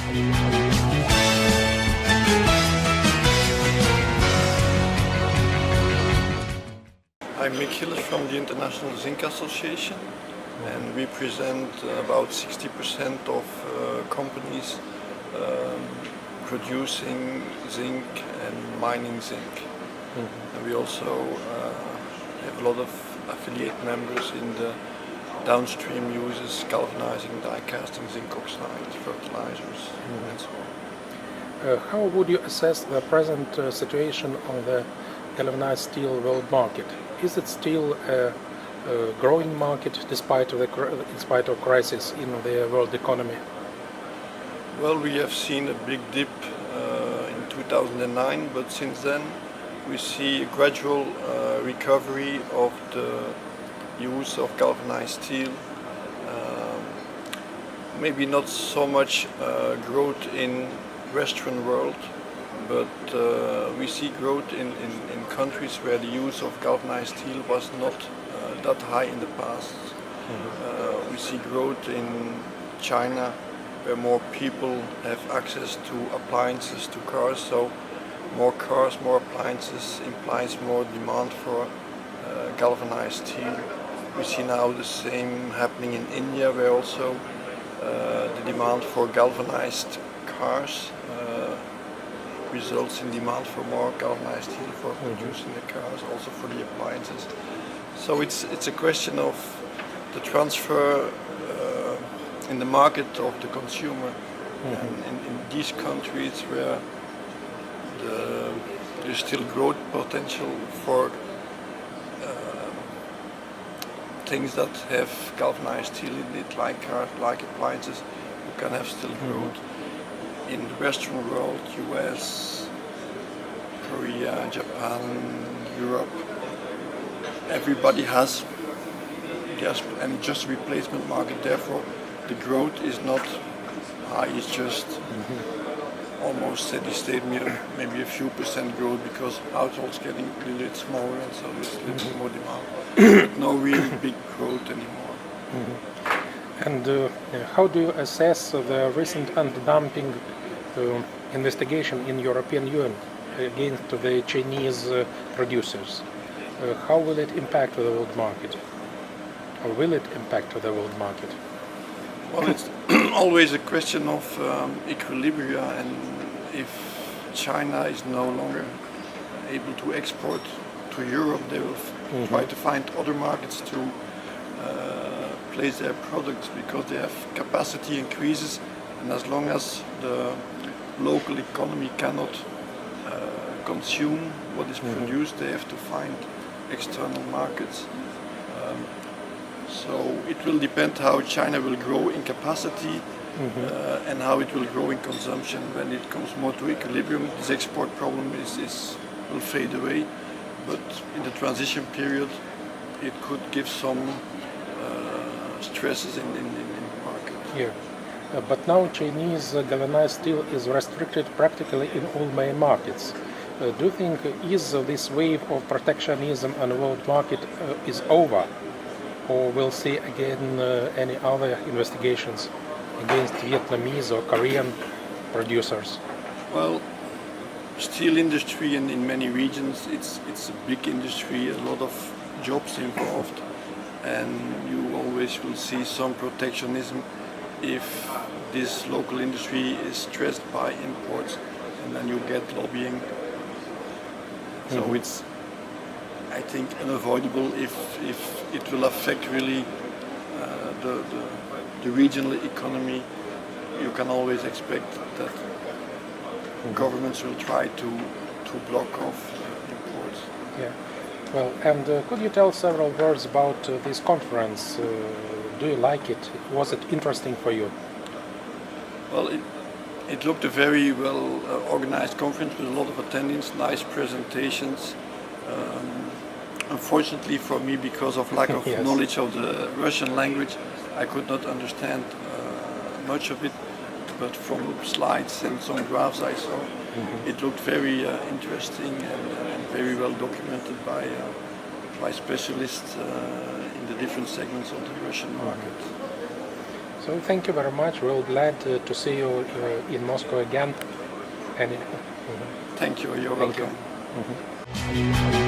I'm Mik Жиль from the International Zinc Association, and we present about 60% of companies producing zinc and mining zinc. And we also have a lot of affiliate members in the downstream uses, galvanizing, die casting, zinc oxides, fertilizers, and so on. How would you assess the present situation on the galvanized steel world market? Is it still a growing market despite of crisis in the world economy? Well, we have seen a big dip in 2009, but since then we see a gradual recovery of the use of galvanized steel. Maybe not so much growth in Western world, but we see growth in countries where the use of galvanized steel was not that high in the past. We see growth in China, where more people have access to appliances, to cars, so more cars, more appliances implies more demand for galvanized steel. We see now the same happening in India, where also the demand for galvanized cars results in demand for more galvanized steel for producing the cars, also for the appliances. So it's a question of the transfer in the market of the consumer. And in these countries where there's still growth potential for things that have galvanized steel in it, like cars, like appliances, you can have still growth. In the Western world, US, Korea, Japan, Europe, everybody has just replacement market. Therefore, the growth is not high. It's just almost steady state, maybe a few percent growth because households getting a little bit smaller, and so there's a little bit more demand. But no really big growth anymore. And how do you assess the recent anti-dumping investigation in European Union against the Chinese producers? How will it impact the world market? Or will it impact the world market? Well, it's always a question of equilibria, and if China is no longer able to export to Europe, they will try to find other markets to place their products, because they have capacity increases, and as long as the local economy cannot consume what is produced, they have to find external markets. So it will depend how China will grow in capacity and how it will grow in consumption. When it comes more to equilibrium, this export problem will fade away. But in the transition period, it could give some stresses in the market. Yeah. But now Chinese galvanized steel is restricted practically in all main markets. Do you think this wave of protectionism on the world market is over? Or we'll see again any other investigations against Vietnamese or Korean producers? Well, steel industry in many regions, it's a big industry, a lot of jobs involved, and you always will see some protectionism if this local industry is stressed by imports, and then you get lobbying. So it's, I think, unavoidable if it will affect really the regional economy. You can always expect that governments will try to block off imports. Yeah. Well, and could you tell several words about this conference? Do you like it? Was it interesting for you? Well, it looked a very well organized conference with a lot of attendance, nice presentations. Unfortunately for me, because of lack of knowledge of the Russian language, I could not understand much of it, but from slides and some graphs I saw, it looked very interesting and very well documented by specialists in the different segments of the Russian market. So thank you very much. We're glad to see you in Moscow again. And Thank you. You're thank welcome. you.